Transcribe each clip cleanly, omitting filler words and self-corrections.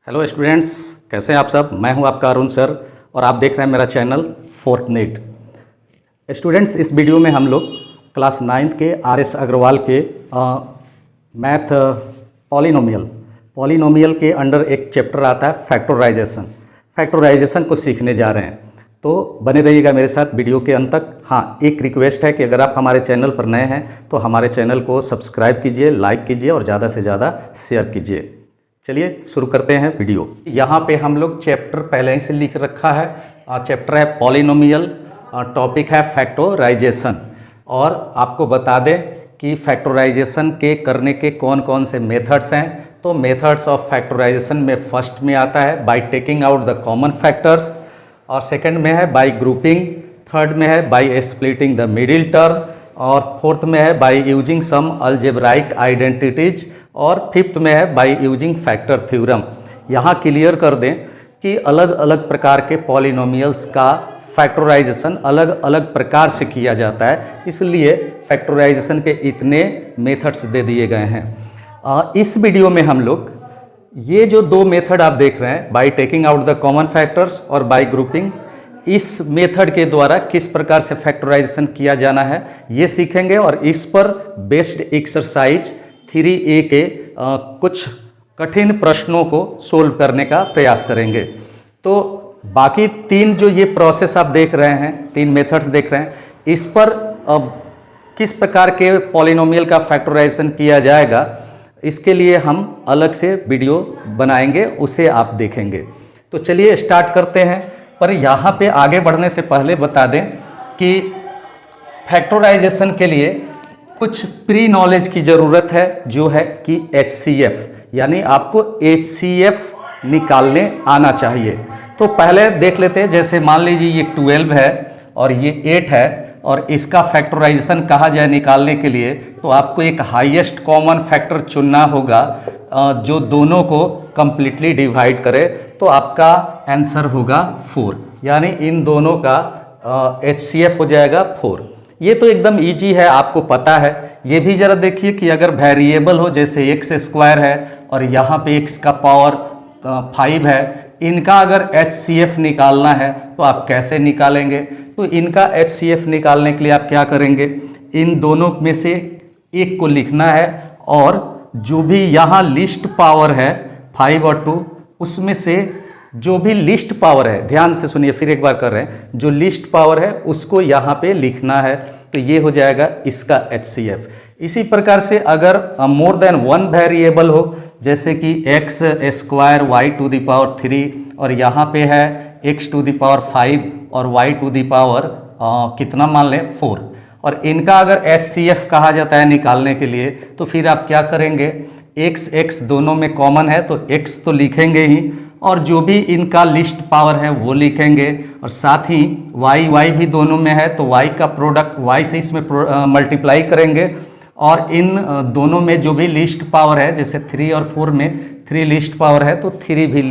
Hello students, कैसे हैं आप सब। मैं हूं आपका अरुण सर और आप देख रहे हैं मेरा चैनल फोर्थनेट। स्टूडेंट्स, इस वीडियो में हम लोग क्लास 9th के आर.एस. अग्रवाल के मैथ पॉलिनोमियल के अंडर एक चैप्टर आता है फैक्टराइजेशन को सीखने जा रहे हैं। तो बने रहिएगा मेरे साथ वीडियो के अंत तक। हाँ, एक रिक्वेस्ट है कि अगर आप हमारे चैनल पर नए हैं तो हमारे चैनल को सब्सक्राइब कीजिए, लाइक कीजिए और ज़्यादा से ज़्यादा शेयर कीजिए। चलिए शुरू करते हैं वीडियो। यहाँ पे हम लोग चैप्टर पहले ही से लिख रखा है। चैप्टर है पॉलिनोमियल, टॉपिक है फैक्टराइजेशन। और आपको बता दें कि फैक्टराइजेशन के करने के कौन कौन से मेथड्स हैं। तो मेथड्स ऑफ फैक्टराइजेशन में फर्स्ट में आता है by taking out the common factors, और सेकंड में है बाय ग्रुपिंग, थर्ड में है by splitting the middle term, और फोर्थ में है by using some algebraic identities, और फिफ्थ में है बाय यूजिंग फैक्टर थ्योरम। यहाँ क्लियर कर दें कि अलग अलग प्रकार के पॉलिनोमियल्स का फैक्टराइजेशन अलग अलग प्रकार से किया जाता है, इसलिए फैक्टराइजेशन के इतने मेथड्स दे दिए गए हैं। इस वीडियो में हम लोग ये जो दो मेथड आप देख रहे हैं, bye taking out the common factors और बाय ग्रुपिंग, इस मेथड के द्वारा किस प्रकार से फैक्टराइजेशन किया जाना है ये सीखेंगे, और इस पर बेस्ड एक्सरसाइज 3A के कुछ कठिन प्रश्नों को सोल्व करने का प्रयास करेंगे। तो बाकी तीन जो ये प्रोसेस आप देख रहे हैं, तीन मेथड्स देख रहे हैं, इस पर किस प्रकार के पॉलिनोमियल का फैक्टराइजेशन किया जाएगा इसके लिए हम अलग से वीडियो बनाएंगे, उसे आप देखेंगे। तो चलिए स्टार्ट करते हैं। पर यहाँ पे आगे बढ़ने से पहले बता दें कि फैक्टराइजेशन के लिए कुछ प्री नॉलेज की ज़रूरत है, जो है कि HCF, यानी आपको HCF निकालने आना चाहिए। तो पहले देख लेते हैं, जैसे मान लीजिए ये 12 है और ये 8 है, और इसका फैक्टराइजेशन कहा जाए निकालने के लिए, तो आपको एक हाईएस्ट कॉमन फैक्टर चुनना होगा जो दोनों को कंप्लीटली डिवाइड करे। तो आपका आंसर होगा 4, यानी इन दोनों का HCF हो जाएगा 4। ये तो एकदम इजी है, आपको पता है। ये भी जरा देखिए कि अगर वेरिएबल हो, जैसे x² है और यहाँ पे x का पावर 5 है, इनका अगर HCF निकालना है तो आप कैसे निकालेंगे। तो इनका HCF निकालने के लिए आप क्या करेंगे, इन दोनों में से एक को लिखना है, और जो भी यहाँ लिस्ट पावर है 5 और 2, उसमें से जो भी लिस्ट पावर है, ध्यान से सुनिए, फिर एक बार कर रहे हैं, जो लिस्ट पावर है उसको यहाँ पे लिखना है। तो ये हो जाएगा इसका HCF। इसी प्रकार से अगर मोर देन वन वेरिएबल हो, जैसे कि x² y⁻³ और यहाँ पे है x⁻5 और y⁻, कितना मान लें 4, और इनका अगर HCF कहा जाता है निकालने के लिए, तो फिर आप क्या करेंगे, x दोनों में कॉमन है तो x तो लिखेंगे ही, और जो भी इनका लिस्ट पावर है वो लिखेंगे, और साथ ही y भी दोनों में है तो y का प्रोडक्ट y से इसमें मल्टीप्लाई करेंगे, और इन दोनों में जो भी लिस्ट पावर है, जैसे 3 और 4 में 3 लिस्ट पावर है तो 3 भी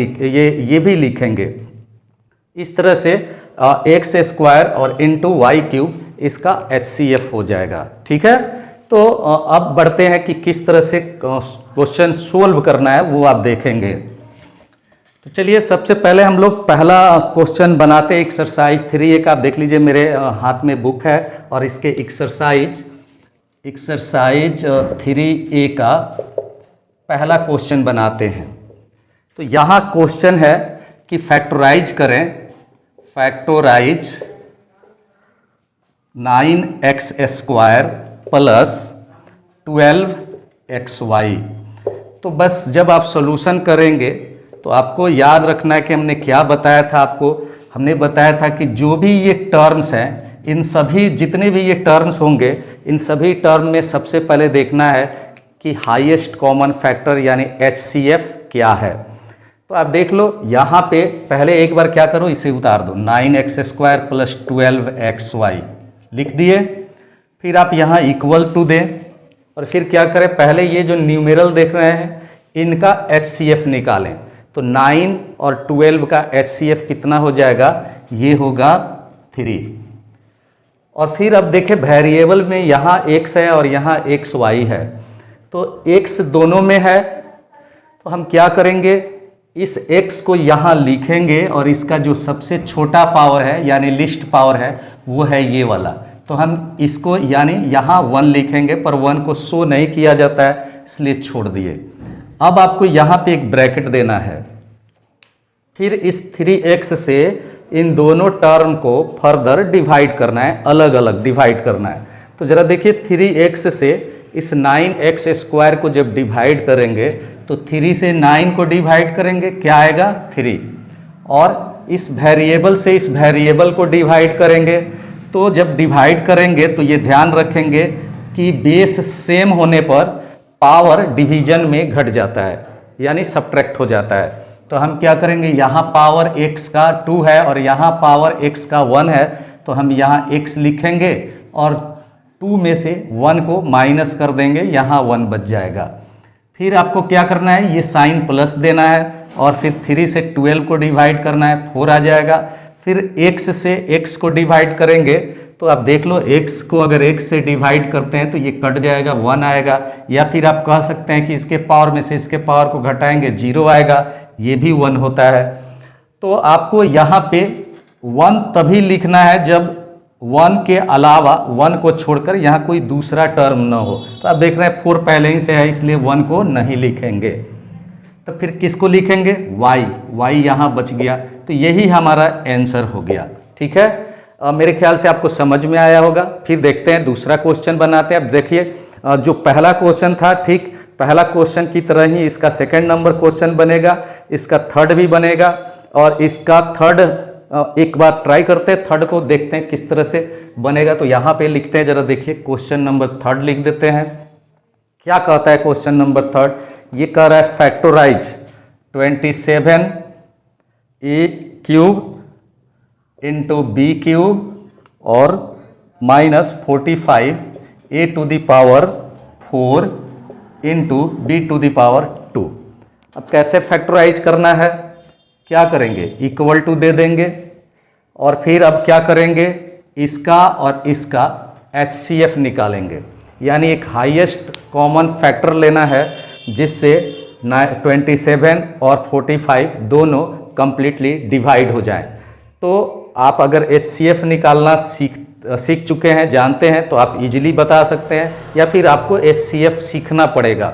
ये भी लिखेंगे। इस तरह से x² और इंटू y³ इसका HCF हो जाएगा। ठीक है, तो अब बढ़ते हैं कि किस तरह से क्वेश्चन सोल्व करना है, वो आप देखेंगे। तो चलिए सबसे पहले हम लोग पहला क्वेश्चन बनाते हैं, एक्सरसाइज 3A का। आप देख लीजिए मेरे हाथ में बुक है, और इसके एक्सरसाइज 3A का पहला क्वेश्चन बनाते हैं। तो यहाँ क्वेश्चन है कि फैक्टराइज करें, फैक्टराइज 9x² प्लस 12xy। तो बस जब आप सॉल्यूशन करेंगे तो आपको याद रखना है कि हमने क्या बताया था आपको। हमने बताया था कि जो भी ये टर्म्स हैं, इन सभी जितने भी ये टर्म्स होंगे, इन सभी टर्म में सबसे पहले देखना है कि हाईएस्ट कॉमन फैक्टर यानी HCF क्या है। तो आप देख लो, यहाँ पे पहले एक बार क्या करो, इसे उतार दो, 9x² प्लस 12xy लिख दिए। फिर आप यहाँ इक्वल टू दें, और फिर क्या करें, पहले ये जो न्यूमेरल देख रहे हैं इनका HCF निकालें। तो 9 और 12 का HCF कितना हो जाएगा, ये होगा 3। और फिर अब देखें वेरिएबल में यहाँ x है और यहाँ xy है, तो x दोनों में है, तो हम क्या करेंगे, इस x को यहाँ लिखेंगे और इसका जो सबसे छोटा पावर है यानी लिस्ट पावर है वो है ये वाला। तो हम इसको यानी यहाँ 1 लिखेंगे, पर 1 को शो नहीं किया जाता है इसलिए छोड़ दिए। अब आपको यहाँ पे एक ब्रैकेट देना है, फिर इस 3x से इन दोनों टर्म को फर्दर डिवाइड करना है, अलग अलग डिवाइड करना है। तो ज़रा देखिए 3x से इस 9x स्क्वायर को जब डिवाइड करेंगे तो 3 से 9 को डिवाइड करेंगे, क्या आएगा 3, और इस वेरिएबल से इस वेरिएबल को डिवाइड करेंगे। तो जब डिवाइड करेंगे तो ये ध्यान रखेंगे कि बेस सेम होने पर पावर डिवीजन में घट जाता है यानी सब्ट्रैक्ट हो जाता है। तो हम क्या करेंगे, यहाँ पावर x का 2 है और यहाँ पावर x का 1 है, तो हम यहाँ x लिखेंगे और 2 में से 1 को माइनस कर देंगे, यहाँ 1 बच जाएगा। फिर आपको क्या करना है, ये साइन प्लस देना है और फिर 3 से 12 को डिवाइड करना है, 4 आ जाएगा। फिर x से x को डिवाइड करेंगे तो आप देख लो x को अगर x से डिवाइड करते हैं तो ये कट जाएगा, 1 आएगा। या फिर आप कह सकते हैं कि इसके पावर में से इसके पावर को घटाएंगे, 0 आएगा, ये भी 1 होता है। तो आपको यहाँ पे 1 तभी लिखना है जब 1 के अलावा 1 को छोड़कर यहाँ कोई दूसरा टर्म न हो। तो आप देख रहे हैं 4 पहले ही से है इसलिए 1 को नहीं लिखेंगे। तो फिर किसको लिखेंगे, y यहाँ बच गया। तो यही हमारा आंसर हो गया। ठीक है, मेरे ख्याल से आपको समझ में आया होगा। फिर देखते हैं दूसरा क्वेश्चन बनाते हैं। अब देखिए जो पहला क्वेश्चन था, ठीक पहला क्वेश्चन की तरह ही इसका सेकंड नंबर क्वेश्चन बनेगा, इसका थर्ड भी बनेगा और इसका थर्ड एक बार ट्राई करते हैं, थर्ड को देखते हैं किस तरह से बनेगा। तो यहाँ पे लिखते हैं, जरा देखिए क्वेश्चन नंबर थर्ड लिख देते हैं। क्या कहता है क्वेश्चन नंबर थर्ड, ये कह रहा है factorize 27 a cube into B cube और -45 a to the power 4 into B to the power 2। अब कैसे फैक्टराइज करना है, क्या करेंगे, इक्वल टू दे देंगे और फिर अब क्या करेंगे, इसका और इसका HCF निकालेंगे, यानी एक हाईएस्ट कॉमन फैक्टर लेना है जिससे 27 और 45 दोनों कंप्लीटली डिवाइड हो जाएं। तो आप अगर HCF निकालना सीख चुके हैं, जानते हैं, तो आप इजीली बता सकते हैं, या फिर आपको HCF सीखना पड़ेगा।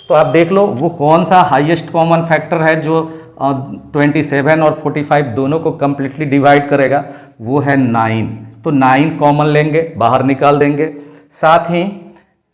तो आप देख लो वो कौन सा हाईएस्ट कॉमन फैक्टर है जो 27 और 45 दोनों को कम्प्लीटली डिवाइड करेगा, वो है 9। तो 9 कॉमन लेंगे, बाहर निकाल देंगे। साथ ही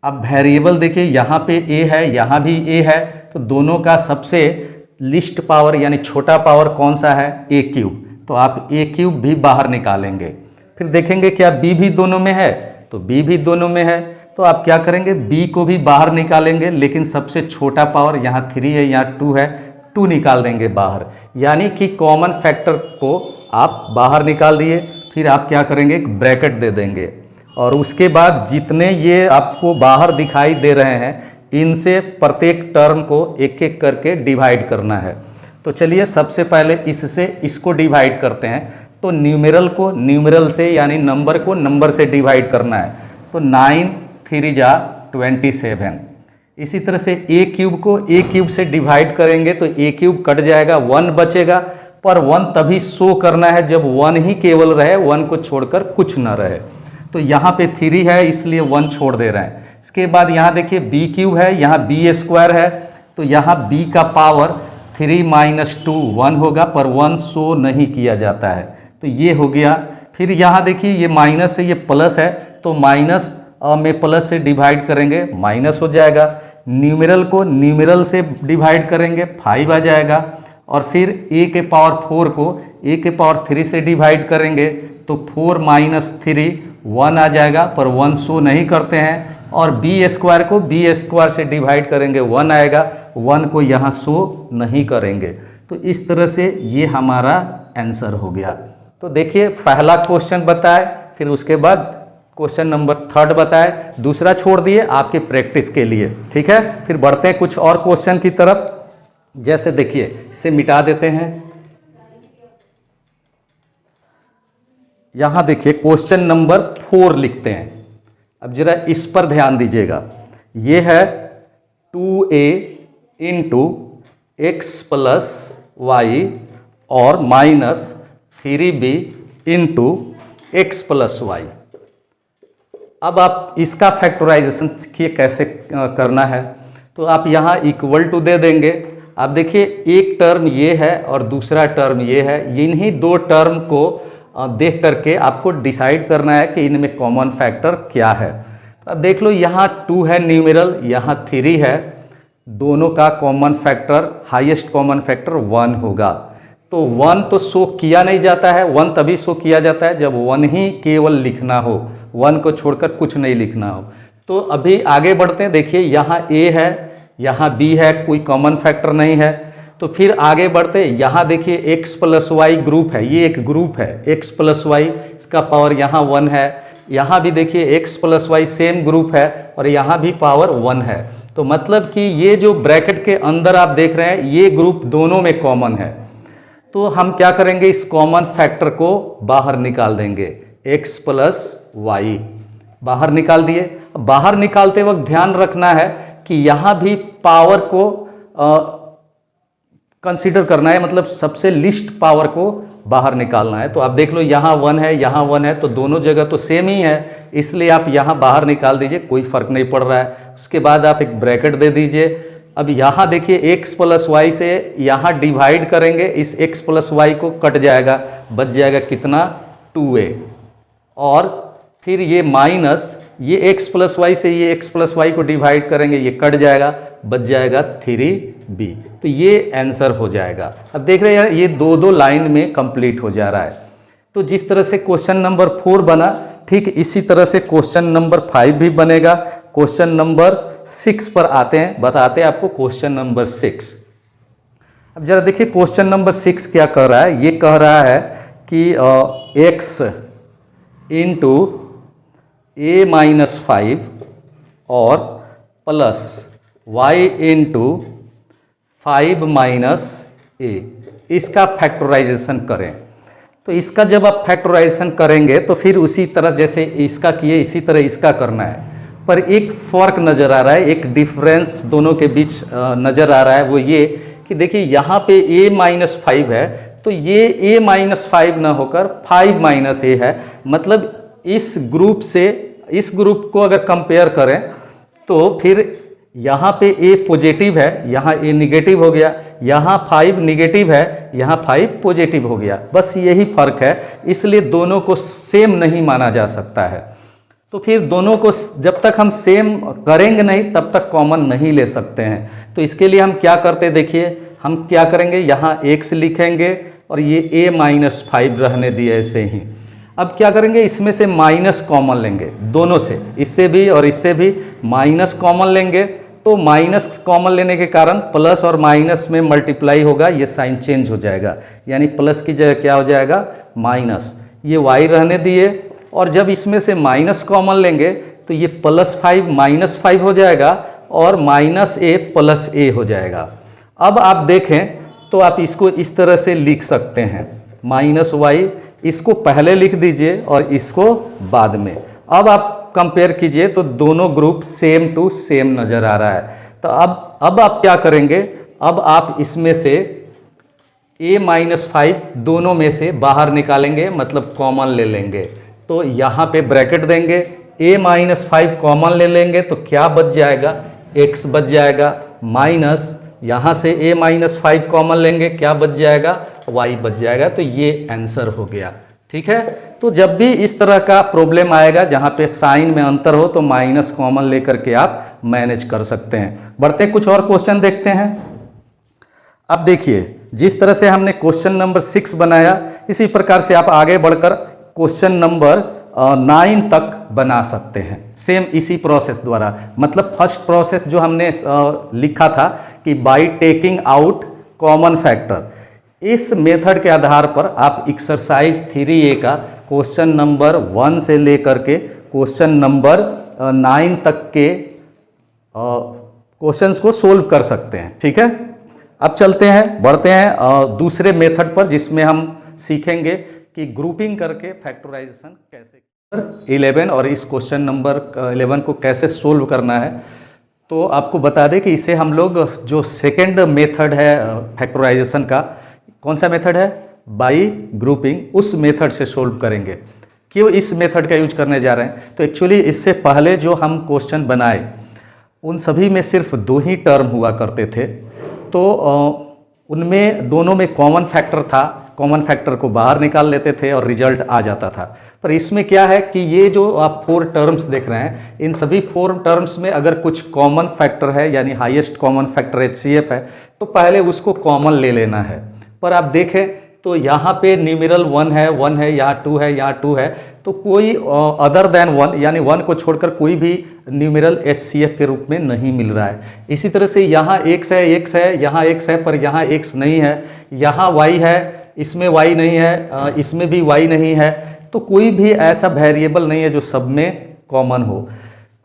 अब वेरिएबल देखिए, यहाँ पे a है, यहाँ भी a है, तो दोनों का सबसे लिस्ट पावर यानी छोटा पावर कौन सा है, a क्यूब। तो आप a क्यूब भी बाहर निकालेंगे। फिर देखेंगे क्या b भी दोनों में है, तो b भी दोनों में है, तो आप क्या करेंगे, b को भी बाहर निकालेंगे, लेकिन सबसे छोटा पावर यहाँ 3 है, यहाँ 2 है, 2 निकाल देंगे बाहर, यानी कि कॉमन फैक्टर को आप बाहर निकाल दिए। फिर आप क्या करेंगे, एक ब्रैकेट दे देंगे और उसके बाद जितने ये आपको बाहर दिखाई दे रहे हैं इनसे प्रत्येक टर्म को एक एक करके डिवाइड करना है। तो चलिए सबसे पहले इससे इसको डिवाइड करते हैं। तो न्यूमेरल को न्यूमेरल से यानी नंबर को नंबर से डिवाइड करना है। तो 9 3 जा 27। इसी तरह से a क्यूब को a क्यूब से डिवाइड करेंगे तो a क्यूब कट जाएगा, 1 बचेगा, पर 1 तभी शो करना है जब 1 ही केवल रहे, 1 को छोड़कर कुछ ना रहे। तो यहाँ पे 3 है इसलिए 1 छोड़ दे रहे हैं। इसके बाद यहाँ देखिए b क्यूब है, यहाँ b स्क्वायर है, तो यहाँ b का पावर 3 - 2 1 होगा, पर 1 शो नहीं किया जाता है, तो ये हो गया। फिर यहाँ देखिए ये माइनस है, ये प्लस है, तो माइनस में प्लस से डिवाइड करेंगे, माइनस हो जाएगा। न्यूमेरल को न्यूमेरल से डिवाइड करेंगे, 5 आ जाएगा। और फिर a के पावर 4 को a के पावर 3 से डिवाइड करेंगे तो 4 - 3 1 आ जाएगा, पर 1 शो नहीं करते हैं। और b स्क्वायर को b स्क्वायर से डिवाइड करेंगे, 1 आएगा, 1 को यहाँ शो नहीं करेंगे। तो इस तरह से ये हमारा आंसर हो गया। तो देखिए पहला क्वेश्चन बताए, फिर उसके बाद क्वेश्चन नंबर थर्ड बताए, दूसरा छोड़ दिए आपके प्रैक्टिस के लिए। ठीक है, फिर बढ़ते हैं कुछ और क्वेश्चन की तरफ। जैसे देखिए इसे मिटा देते हैं। यहां देखिए क्वेश्चन नंबर 4 लिखते हैं। अब जरा इस पर ध्यान दीजिएगा। ये है 2a × x + वाई और -3b into x plus Y. अब आप इसका फैक्टराइजेशन सीखिए कैसे करना है। तो आप यहाँ इक्वल टू दे देंगे। आप देखिए एक टर्म ये है और दूसरा टर्म ये है, इन्हीं दो टर्म को देख करके आपको डिसाइड करना है कि इनमें कॉमन फैक्टर क्या है। तो अब देख लो यहाँ 2 है न्यूमेरल, यहाँ 3 है, दोनों का common factor highest common factor 1 होगा। तो 1 तो शो किया नहीं जाता है, 1 तभी शो किया जाता है जब 1 ही केवल लिखना हो, 1 को छोड़कर कुछ नहीं लिखना हो। तो अभी आगे बढ़ते हैं। देखिए यहाँ a है, यहाँ b है, कोई कॉमन फैक्टर नहीं है। तो फिर आगे बढ़ते हैं। यहाँ देखिए x प्लस वाई ग्रुप है, ये एक ग्रुप है x प्लस वाई, इसका पावर यहाँ 1 है। यहाँ भी देखिए x plus Y same group है और यहाँ भी पावर 1 है। तो मतलब कि ये जो ब्रैकेट के अंदर आप देख रहे हैं ये ग्रुप दोनों में कॉमन है। तो हम क्या करेंगे, इस कॉमन फैक्टर को बाहर निकाल देंगे, x प्लस वाई बाहर निकाल दिए। बाहर निकालते वक्त ध्यान रखना है कि यहाँ भी पावर को कंसीडर करना है, मतलब सबसे लिस्ट पावर को बाहर निकालना है। तो आप देख लो यहाँ 1 है, यहाँ 1 है, तो दोनों जगह तो सेम ही है, इसलिए आप यहाँ बाहर निकाल दीजिए, कोई फर्क नहीं पड़ रहा है। उसके बाद आप एक ब्रैकेट दे दीजिए। अब यहाँ देखिए x प्लस वाई से यहाँ डिवाइड करेंगे, इस x प्लस वाई को कट जाएगा, बच जाएगा कितना 2a, और फिर ये माइनस ये x प्लस वाई से ये x प्लस वाई को डिवाइड करेंगे, ये कट जाएगा, बच जाएगा 3b। तो ये आंसर हो जाएगा। अब देख रहे हैं ये दो लाइन में कंप्लीट हो जा रहा है। तो जिस तरह से क्वेश्चन नंबर 4 बना, ठीक इसी तरह से क्वेश्चन नंबर 5 भी बनेगा। क्वेश्चन नंबर 6 पर आते हैं, बताते हैं आपको क्वेश्चन नंबर 6। अब जरा देखिए क्वेश्चन नंबर 6 क्या कह रहा है। ये कह रहा है कि x इंटू a माइनस 5 और plus y into 5 minus a, इसका फैक्टराइजेशन करें। तो इसका जब आप फैक्टराइजेशन करेंगे तो फिर उसी तरह जैसे इसका किए इसी तरह इसका करना है। पर एक फ़र्क नज़र आ रहा है, एक डिफरेंस दोनों के बीच नज़र आ रहा है। वो ये कि देखिए यहाँ पे a माइनस 5 है, तो ये a माइनस 5 ना होकर 5 माइनस a है। मतलब इस ग्रुप से इस ग्रुप को अगर कंपेयर करें तो फिर यहाँ पे a पॉजिटिव है, यहाँ a निगेटिव हो गया, यहाँ 5 निगेटिव है, यहाँ 5 पॉजिटिव हो गया। बस यही फर्क है, इसलिए दोनों को सेम नहीं माना जा सकता है। तो फिर दोनों को जब तक हम सेम करेंगे नहीं तब तक कॉमन नहीं ले सकते हैं। तो इसके लिए हम क्या करते हैं, देखिए हम क्या करेंगे, यहाँ x लिखेंगे और ये a माइनस 5 रहने दिए ऐसे ही। अब क्या करेंगे, इसमें से माइनस कॉमन लेंगे, दोनों से, इससे भी और इससे भी माइनस कॉमन लेंगे। तो माइनस कॉमन लेने के कारण प्लस और माइनस में मल्टीप्लाई होगा, ये साइन चेंज हो जाएगा, यानी प्लस की जगह क्या हो जाएगा माइनस। ये y रहने दिए और जब इसमें से माइनस कॉमन लेंगे तो ये प्लस 5 माइनस 5 हो जाएगा और माइनस a प्लस a हो जाएगा। अब आप देखें तो आप इसको इस तरह से लिख सकते हैं, माइनस y, इसको पहले लिख दीजिए और इसको बाद में। अब आप कंपेयर कीजिए तो दोनों ग्रुप सेम टू सेम नज़र आ रहा है। तो अब आप क्या करेंगे, अब आप इसमें से a माइनस 5 दोनों में से बाहर निकालेंगे, मतलब कॉमन ले लेंगे। तो यहाँ पे ब्रैकेट देंगे, a माइनस 5 कॉमन ले लेंगे तो क्या बच जाएगा, x बच जाएगा, माइनस यहाँ से a माइनस 5 कॉमन लेंगे, क्या बच जाएगा, y बच जाएगा। तो ये आंसर हो गया। ठीक है, तो जब भी इस तरह का प्रॉब्लम आएगा जहाँ पे साइन में अंतर हो तो माइनस कॉमन लेकर के आप मैनेज कर सकते हैं। बढ़ते कुछ और क्वेश्चन देखते हैं। अब देखिए जिस तरह से हमने क्वेश्चन नंबर 6 बनाया, इसी प्रकार से आप आगे बढ़कर क्वेश्चन नंबर 9 तक बना सकते हैं, सेम इसी प्रोसेस द्वारा। मतलब फर्स्ट प्रोसेस जो हमने लिखा था कि bye taking out common factor, इस मेथड के आधार पर आप एक्सरसाइज 3A का क्वेश्चन नंबर 1 से लेकर के क्वेश्चन नंबर 9 तक के क्वेश्चंस को सोल्व कर सकते हैं। ठीक है, अब चलते हैं, बढ़ते हैं दूसरे मेथड पर, जिसमें हम सीखेंगे कि ग्रुपिंग करके फैक्टराइजेशन कैसे 11 और इस क्वेश्चन नंबर 11 को कैसे सोल्व करना है। तो आपको बता दें कि इसे हम लोग जो सेकेंड मेथड है फैक्टराइजेशन का, कौन सा मेथड है? बाई ग्रुपिंग, उस मेथड से सोल्व करेंगे। क्यों इस मेथड का यूज करने जा रहे हैं? तो एक्चुअली इससे पहले जो हम क्वेश्चन बनाए उन सभी में सिर्फ 2 ही टर्म हुआ करते थे, तो उनमें दोनों में कॉमन फैक्टर था, कॉमन फैक्टर को बाहर निकाल लेते थे और रिजल्ट आ जाता था। पर इसमें क्या है कि ये जो आप 4 टर्म्स देख रहे हैं, इन सभी 4 टर्म्स में अगर कुछ कॉमन फैक्टर है यानी हाईएस्ट कॉमन फैक्टर HCF है तो पहले उसको कॉमन ले लेना है। पर आप देखें तो यहाँ पे न्यूमेरल 1 है, यहाँ 2 है, यहाँ 2 है, तो कोई अदर देन 1 यानी 1 को छोड़कर कोई भी न्यूमेरल HCF के रूप में नहीं मिल रहा है। इसी तरह से यहाँ x है, यहाँ x है, पर यहाँ x नहीं है, यहाँ y है, इसमें y नहीं है, इसमें भी y नहीं है, तो कोई भी ऐसा वेरिएबल नहीं है जो सब में कॉमन हो।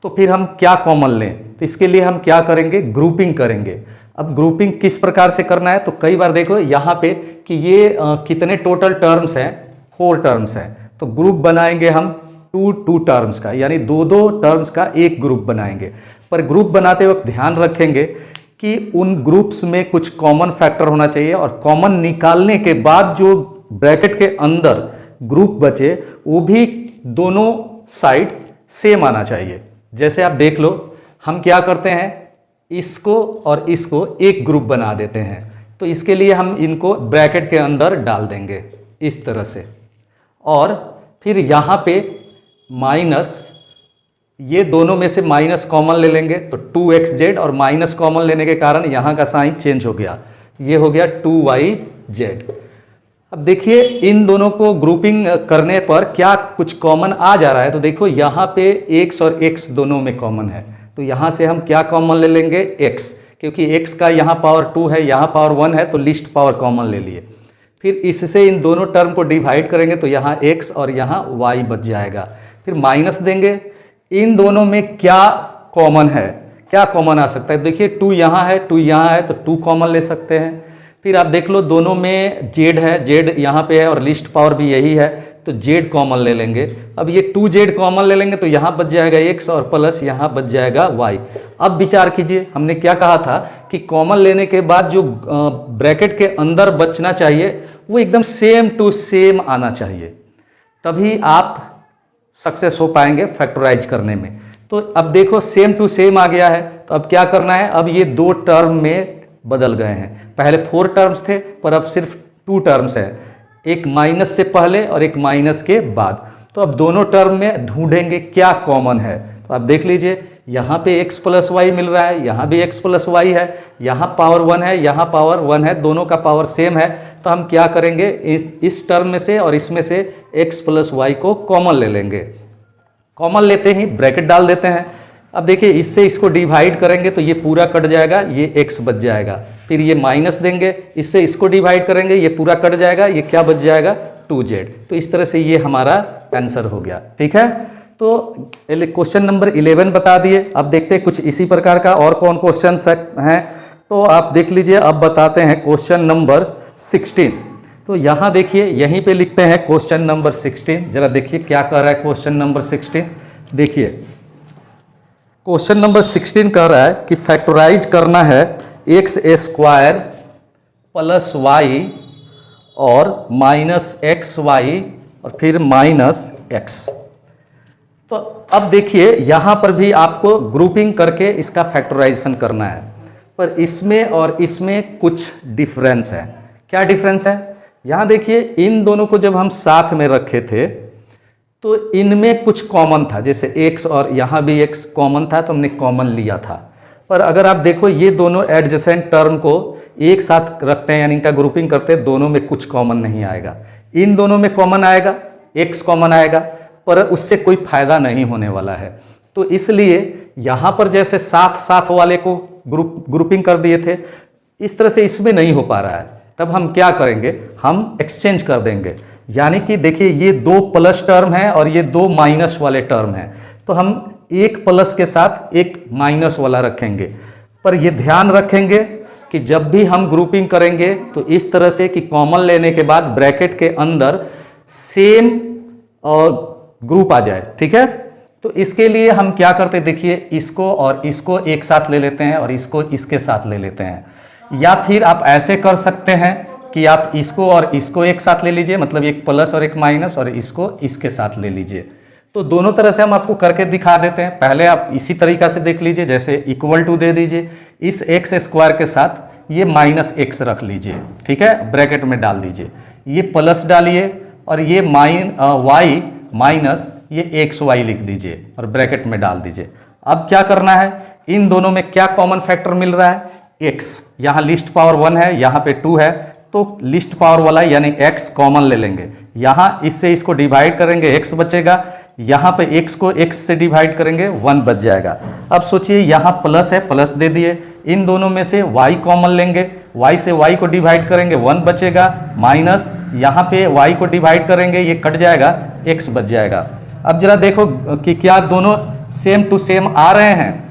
तो फिर हम क्या कॉमन लें? तो इसके लिए हम क्या करेंगे? ग्रुपिंग करेंगे। अब ग्रुपिंग किस प्रकार से करना है? तो कई बार देखो यहाँ पे कि ये कितने टोटल टर्म्स हैं? 4 टर्म्स हैं। तो ग्रुप बनाएंगे हम 2 टर्म्स का, यानी 2 टर्म्स का एक ग्रुप बनाएंगे। पर ग्रुप बनाते वक्त ध्यान रखेंगे कि उन ग्रुप्स में कुछ कॉमन फैक्टर होना चाहिए और कॉमन निकालने के बाद जो ब्रैकेट के अंदर ग्रुप बचे वो भी दोनों साइड सेम आना चाहिए। जैसे आप देख लो, हम क्या करते हैं, इसको और इसको एक ग्रुप बना देते हैं। तो इसके लिए हम इनको ब्रैकेट के अंदर डाल देंगे इस तरह से, और फिर यहाँ पे माइनस, ये दोनों में से माइनस कॉमन ले लेंगे तो 2xz, और माइनस कॉमन लेने के कारण यहाँ का साइन चेंज हो गया, ये हो गया 2yz। अब देखिए इन दोनों को ग्रुपिंग करने पर क्या कुछ कॉमन आ जा रहा है? तो देखो यहाँ पे x और x दोनों में कॉमन है, तो यहाँ से हम क्या कॉमन ले लेंगे? x, क्योंकि x का यहाँ पावर 2 है, यहाँ पावर 1 है, तो लिस्ट पावर कॉमन ले लिए। फिर इससे इन दोनों टर्म को डिवाइड करेंगे तो यहाँ x और यहाँ y बच जाएगा। फिर माइनस देंगे, इन दोनों में क्या कॉमन है? क्या कॉमन आ सकता है? देखिए 2 यहाँ है, 2 यहाँ है, तो 2 कॉमन ले सकते हैं। फिर आप देख लो दोनों में z है, z यहाँ पे है और लिस्ट पावर भी यही है, तो z कॉमन ले लेंगे। अब ये 2z कॉमन ले लेंगे तो यहाँ बच जाएगा x और प्लस यहाँ बच जाएगा y। अब विचार कीजिए, हमने क्या कहा था कि कॉमन लेने के बाद जो ब्रैकेट के अंदर बचना चाहिए वो एकदम सेम टू सेम आना चाहिए, तभी आप सक्सेस हो पाएंगे फैक्टराइज करने में। तो अब देखो सेम टू सेम आ गया है, तो अब क्या करना है? अब ये 2 टर्म में बदल गए हैं। पहले 4 टर्म्स थे पर अब सिर्फ 2 टर्म्स है, एक माइनस से पहले और एक माइनस के बाद। तो अब दोनों टर्म में ढूंढेंगे क्या कॉमन है। तो आप देख लीजिए यहाँ पे x प्लस वाई मिल रहा है, यहाँ भी x प्लस वाई है, यहाँ पावर 1 है, यहाँ पावर 1 है, दोनों का पावर सेम है। तो हम क्या करेंगे? इस टर्म में से और इसमें से x प्लस वाई को कॉमन ले लेंगे। कॉमन लेते ही ब्रैकेट डाल देते हैं। अब देखिए इससे इसको डिवाइड करेंगे तो ये पूरा कट जाएगा, ये x बच जाएगा। फिर ये माइनस देंगे, इससे इसको डिवाइड करेंगे, ये पूरा कट जाएगा, ये क्या बच जाएगा? 2z। तो इस तरह से ये हमारा आंसर हो गया। ठीक है, तो क्वेश्चन नंबर 11 बता दिए। अब देखते हैं कुछ इसी प्रकार का और कौन क्वेश्चन हैं, तो आप देख लीजिए। अब बताते हैं क्वेश्चन नंबर 16। तो यहाँ देखिए यहीं पे लिखते हैं क्वेश्चन नंबर 16। जरा देखिए क्या कह रहा है क्वेश्चन नंबर 16। देखिए क्वेश्चन नंबर 16 कह रहा है कि फैक्टराइज करना है x² प्लस y और माइनस xy और फिर माइनस x। तो अब देखिए यहाँ पर भी आपको ग्रुपिंग करके इसका फैक्टराइजेशन करना है, पर इसमें और इसमें कुछ डिफरेंस है। क्या डिफरेंस है? यहाँ देखिए इन दोनों को जब हम साथ में रखे थे तो इनमें कुछ कॉमन था, जैसे x और यहाँ भी x कॉमन था तो हमने कॉमन लिया था। पर अगर आप देखो ये दोनों एडजेसेंट टर्म को एक साथ रखते हैं यानी इनका ग्रुपिंग करते हैं, दोनों में कुछ कॉमन नहीं आएगा। इन दोनों में कॉमन आएगा, x कॉमन आएगा, पर उससे कोई फायदा नहीं होने वाला है। तो इसलिए यहाँ पर जैसे साथ साथ वाले को ग्रुपिंग कर दिए थे, इस तरह से इसमें नहीं हो पा रहा है। तब हम क्या करेंगे? हम एक्सचेंज कर देंगे। यानी कि देखिए ये 2 प्लस टर्म है और ये 2 माइनस वाले टर्म हैं, तो हम एक प्लस के साथ एक माइनस वाला रखेंगे। पर ये ध्यान रखेंगे कि जब भी हम ग्रुपिंग करेंगे तो इस तरह से कि कॉमन लेने के बाद ब्रैकेट के अंदर सेम ग्रुप आ जाए। ठीक है, तो इसके लिए हम क्या करते हैं? देखिए इसको और इसको एक साथ ले लेते हैं और इसको इसके साथ ले लेते हैं। या फिर आप ऐसे कर सकते हैं कि आप इसको और इसको एक साथ ले लीजिए, मतलब एक प्लस और एक माइनस, और इसको इसके साथ ले लीजिए। तो दोनों तरह से हम आपको करके दिखा देते हैं। पहले आप इसी तरीका से देख लीजिए, जैसे इक्वल टू दे दीजिए, इस एक्स स्क्वायर के साथ ये माइनस एक्स रख लीजिए, ठीक है, ब्रैकेट में डाल दीजिए, ये प्लस डालिए और ये वाई माइनस ये एक्स वाई लिख दीजिए और ब्रैकेट में डाल दीजिए। अब क्या करना है, इन दोनों में क्या कॉमन फैक्टर मिल रहा है, एक्स, यहाँ लिस्ट पावर 1 है, यहाँ पे 2 है, तो लिस्ट पावर वाला यानी x कॉमन ले लेंगे, यहाँ इससे इसको डिवाइड करेंगे x बचेगा, यहाँ पे x को x से डिवाइड करेंगे 1 बच जाएगा। अब सोचिए यहाँ प्लस है, प्लस दे दिए, इन दोनों में से y कॉमन लेंगे, y से y को डिवाइड करेंगे 1 बचेगा, माइनस यहाँ पे y को डिवाइड करेंगे, ये कट जाएगा, x बच जाएगा। अब जरा देखो कि क्या दोनों सेम टू सेम आ रहे हैं।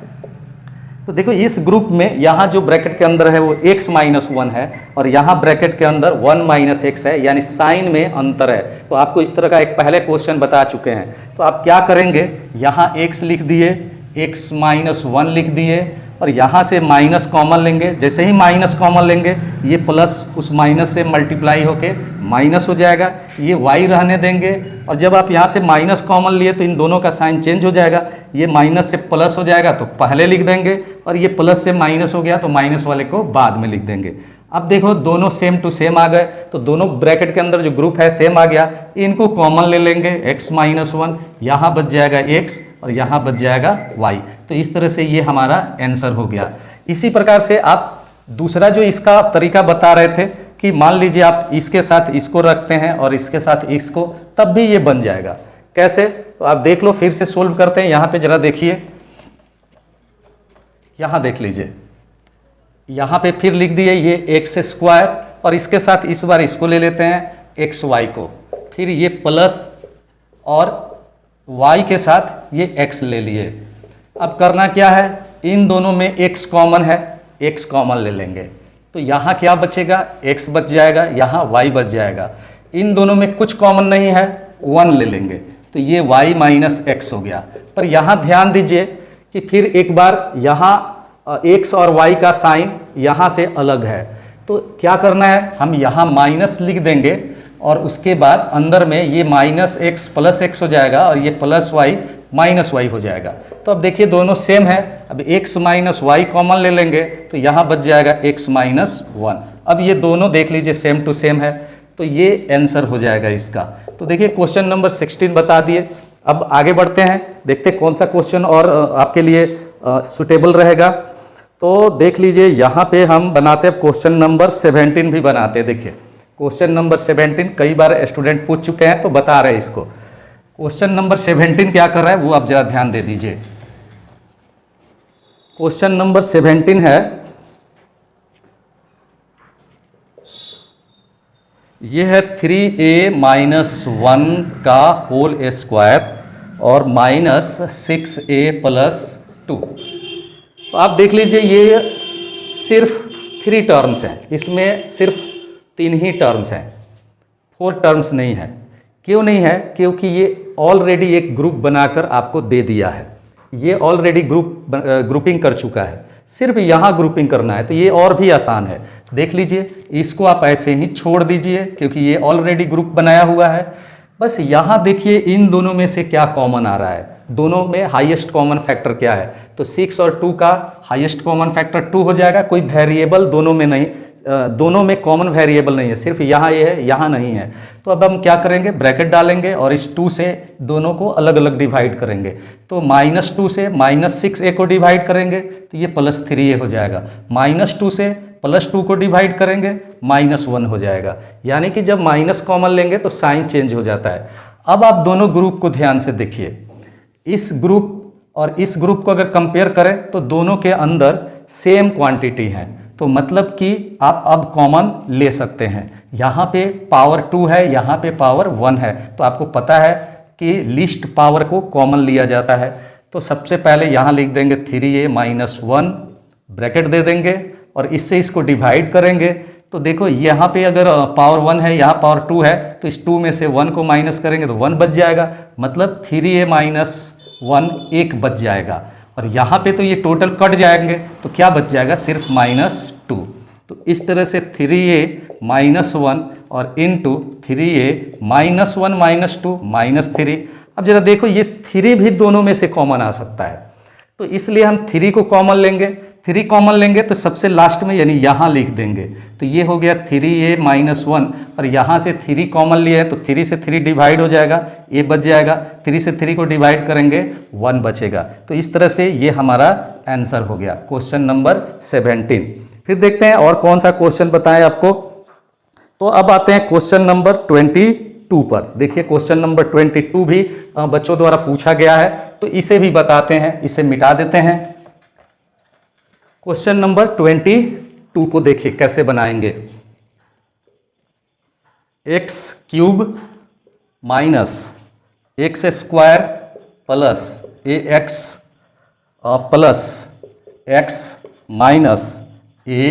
तो देखो इस ग्रुप में यहाँ जो ब्रैकेट के अंदर है वो x माइनस 1 है और यहाँ ब्रैकेट के अंदर 1 माइनस एक्स है, यानी साइन में अंतर है। तो आपको इस तरह का एक पहले क्वेश्चन बता चुके हैं। तो आप क्या करेंगे, यहाँ x लिख दिए, x माइनस 1 लिख दिए और यहाँ से माइनस कॉमन लेंगे। जैसे ही माइनस कॉमन लेंगे ये प्लस उस माइनस से मल्टीप्लाई होके माइनस हो जाएगा, ये y रहने देंगे और जब आप यहाँ से माइनस कॉमन लिए तो इन दोनों का साइन चेंज हो जाएगा, ये माइनस से प्लस हो जाएगा तो पहले लिख देंगे और ये प्लस से माइनस हो गया तो माइनस वाले को बाद में लिख देंगे। अब देखो दोनों सेम टू सेम आ गए, तो दोनों ब्रैकेट के अंदर जो ग्रुप है सेम आ गया, इनको कॉमन ले लेंगे, x माइनस 1, यहाँ बच जाएगा x और यहाँ बच जाएगा y। तो इस तरह से ये हमारा आंसर हो गया। इसी प्रकार से आप दूसरा जो इसका तरीका बता रहे थे कि मान लीजिए आप इसके साथ इसको रखते हैं और इसके साथ इसको, तब भी ये बन जाएगा। कैसे, तो आप देख लो, फिर से सोल्व करते हैं। यहाँ पे जरा देखिए, यहाँ देख लीजिए, यहाँ पे फिर लिख दिए ये एक्स स्क्वायर और इसके साथ इस बार इसको ले लेते हैं एक्स वाई को, फिर ये प्लस और y के साथ ये x ले लिए। अब करना क्या है, इन दोनों में x कॉमन है, x कॉमन ले लेंगे, तो यहाँ क्या बचेगा, x बच जाएगा, यहाँ y बच जाएगा। इन दोनों में कुछ कॉमन नहीं है, 1 ले लेंगे, तो ये y माइनस एक्स हो गया। पर यहाँ ध्यान दीजिए कि फिर एक बार यहाँ x और y का साइन यहाँ से अलग है, तो क्या करना है, हम यहाँ माइनस लिख देंगे और उसके बाद अंदर में ये माइनस एक्स प्लस एक्स हो जाएगा और ये प्लस वाई माइनस वाई हो जाएगा। तो अब देखिए दोनों सेम है, अब x माइनस वाई कॉमन ले लेंगे तो यहाँ बच जाएगा x माइनस 1। अब ये दोनों देख लीजिए सेम टू सेम है, तो ये आंसर हो जाएगा इसका। तो देखिए क्वेश्चन नंबर 16 बता दिए। अब आगे बढ़ते हैं, देखते कौन सा क्वेश्चन और आपके लिए सुटेबल रहेगा। तो देख लीजिए यहाँ पे हम बनाते हैं क्वेश्चन नंबर 17 भी बनाते हैं। देखिए क्वेश्चन नंबर 17 कई बार स्टूडेंट पूछ चुके हैं तो बता रहे हैं इसको। क्वेश्चन नंबर 17 क्या कर रहा है वो आप जरा ध्यान दे दीजिए। क्वेश्चन नंबर 17 है, ये है 3a माइनस 1 का होल स्क्वायर और माइनस 6a प्लस 2। तो आप देख लीजिए ये सिर्फ 3 टर्म्स हैं, इसमें सिर्फ 3 ही टर्म्स हैं, 4 टर्म्स नहीं है। क्यों नहीं है, क्योंकि ये ऑलरेडी एक ग्रुप बनाकर आपको दे दिया है, ये ऑलरेडी ग्रुपिंग कर चुका है, सिर्फ यहाँ ग्रुपिंग करना है। तो ये और भी आसान है, देख लीजिए, इसको आप ऐसे ही छोड़ दीजिए क्योंकि ये ऑलरेडी ग्रुप बनाया हुआ है। बस यहाँ देखिए इन दोनों में से क्या कॉमन आ रहा है, दोनों में हाईएस्ट कॉमन फैक्टर क्या है, तो 6 और 2 का हाईएस्ट कॉमन फैक्टर 2 हो जाएगा। कोई वेरिएबल दोनों में नहीं, दोनों में कॉमन वेरिएबल नहीं है, सिर्फ यहाँ ये है, यहाँ नहीं है। तो अब हम क्या करेंगे, ब्रैकेट डालेंगे और इस 2 से दोनों को अलग अलग डिवाइड करेंगे। तो -2 से -6a को डिवाइड करेंगे तो ये +3a हो जाएगा, -2 से +2 को डिवाइड करेंगे -1 हो जाएगा। यानी कि जब माइनस कॉमन लेंगे तो साइन चेंज हो जाता है। अब आप दोनों ग्रुप को ध्यान से देखिए, इस ग्रुप और इस ग्रुप को अगर कंपेयर करें तो दोनों के अंदर सेम क्वांटिटी है, तो मतलब कि आप अब कॉमन ले सकते हैं। यहाँ पे पावर 2 है, यहाँ पे पावर 1 है, तो आपको पता है कि लिस्ट पावर को कॉमन लिया जाता है। तो सबसे पहले यहाँ लिख देंगे 3a माइनस 1, ब्रैकेट दे देंगे और इससे इसको डिवाइड करेंगे। तो देखो यहाँ पे अगर पावर 1 है, यहाँ पावर 2 है, तो इस 2 में से 1 को माइनस करेंगे तो 1 बच जाएगा, मतलब 3a माइनस 1 1 बच जाएगा। और यहाँ पे तो ये टोटल कट जाएंगे तो क्या बच जाएगा, सिर्फ -2। तो इस तरह से 3a माइनस 1 और into 3a minus 1 minus 2 minus 3। अब जरा देखो ये 3 भी दोनों में से कॉमन आ सकता है, तो इसलिए हम 3 को कॉमन लेंगे। 3 कॉमन लेंगे तो सबसे लास्ट में यानी यहाँ लिख देंगे, तो ये हो गया 3a माइनस 1 और यहाँ से 3 कॉमन लिए हैं तो 3 से 3 डिवाइड हो जाएगा, a बच जाएगा। 3 से 3 को डिवाइड करेंगे 1 बचेगा। तो इस तरह से ये हमारा आंसर हो गया क्वेश्चन नंबर 17। फिर देखते हैं और कौन सा क्वेश्चन बताएं आपको। तो अब आते हैं क्वेश्चन नंबर 22 पर। देखिए क्वेश्चन नंबर 22 भी बच्चों द्वारा पूछा गया है, तो इसे भी बताते हैं, इसे मिटा देते हैं। क्वेश्चन नंबर 22 को देखिए कैसे बनाएंगे। X cube minus X square plus A X plus X minus A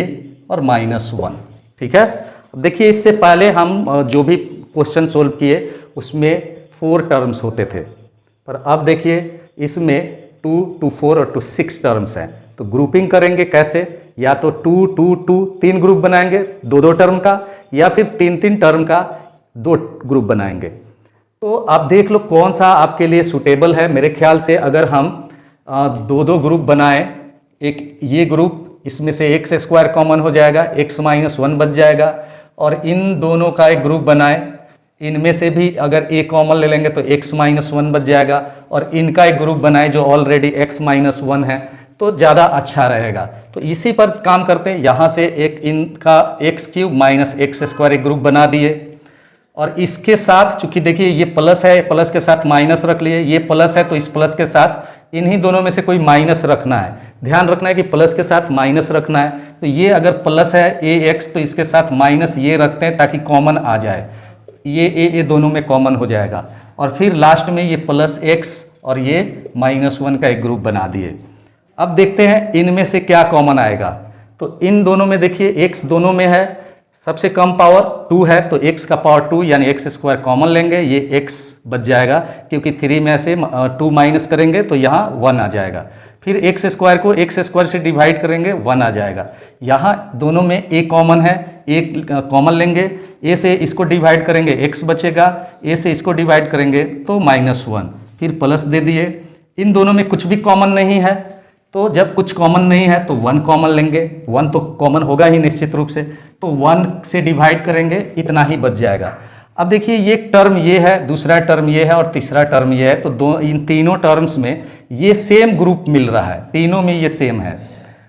और माइनस 1। ठीक है, अब देखिए इससे पहले हम जो भी क्वेश्चन सोल्व किए उसमें 4 टर्म्स होते थे, पर अब देखिए इसमें 2 to 4 और to 6 टर्म्स हैं। तो ग्रुपिंग करेंगे कैसे, या तो 2 2 2 3 ग्रुप बनाएंगे 2 2 टर्म का, या फिर 3 3 टर्म का 2 ग्रुप बनाएंगे। तो आप देख लो कौन सा आपके लिए सूटेबल है। मेरे ख्याल से अगर हम 2 2 ग्रुप बनाएं, एक ये ग्रुप, इसमें से एक्स स्क्वायर कॉमन हो जाएगा, एक्स माइनस 1 बच जाएगा, और इन दोनों का एक ग्रुप बनाएं, इनमें से भी अगर ए कॉमन ले लेंगे तो x माइनस 1 बच जाएगा, और इनका एक ग्रुप बनाए जो ऑलरेडी x माइनस 1 है, तो ज़्यादा अच्छा रहेगा। तो इसी पर काम करते हैं। यहाँ से एक इनका x cube minus X square एक ग्रुप बना दिए, और इसके साथ चूंकि देखिए ये प्लस है, प्लस के साथ माइनस रख लिए, ये प्लस है तो इस प्लस के साथ इन्हीं दोनों में से कोई माइनस रखना है। ध्यान रखना है कि प्लस के साथ माइनस रखना है। तो ये अगर प्लस है ए एक्स तो इसके साथ माइनस ये रखते हैं ताकि कॉमन आ जाए, ये दोनों में कॉमन हो जाएगा। और फिर लास्ट में ये प्लस एक्स और ये माइनस 1 का एक ग्रुप बना दिए। अब देखते हैं इनमें से क्या कॉमन आएगा। तो इन दोनों में देखिए एक्स दोनों में है, सबसे कम पावर 2 है, तो x का पावर 2 यानी एक्स स्क्वायर कॉमन लेंगे, ये x बच जाएगा, क्योंकि 3 में से 2 माइनस करेंगे तो यहाँ 1 आ जाएगा। फिर एक्स स्क्वायर को एक्स स्क्वायर से डिवाइड करेंगे 1 आ जाएगा। यहाँ दोनों में a कॉमन है, a कॉमन लेंगे, a से इसको डिवाइड करेंगे x बचेगा, a से इसको डिवाइड करेंगे तो माइनस 1, फिर प्लस दे दिए। इन दोनों में कुछ भी कॉमन नहीं है, तो जब कुछ कॉमन नहीं है तो 1 कॉमन लेंगे, 1 तो कॉमन होगा ही निश्चित रूप से, तो 1 से डिवाइड करेंगे, इतना ही बच जाएगा। अब देखिए ये टर्म ये है, दूसरा टर्म ये है और तीसरा टर्म ये है, तो इन तीनों टर्म्स में ये सेम ग्रुप मिल रहा है, तीनों में ये सेम है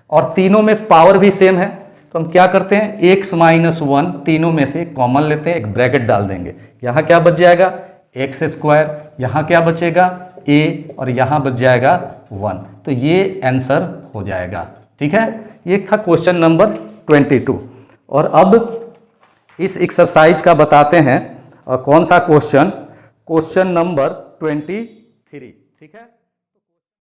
और तीनों में पावर भी सेम है। तो हम क्या करते हैं, x माइनस 1 तीनों में से कॉमन लेते हैं, एक ब्रैकेट डाल देंगे। यहाँ क्या बच जाएगा एक्स स्क्वायर, यहाँ क्या बचेगा a और यहाँ बच जाएगा 1, तो ये आंसर हो जाएगा। ठीक है, ये था क्वेश्चन नंबर 22। और अब इस एक्सरसाइज का बताते हैं कौन सा क्वेश्चन, क्वेश्चन नंबर 23। ठीक है।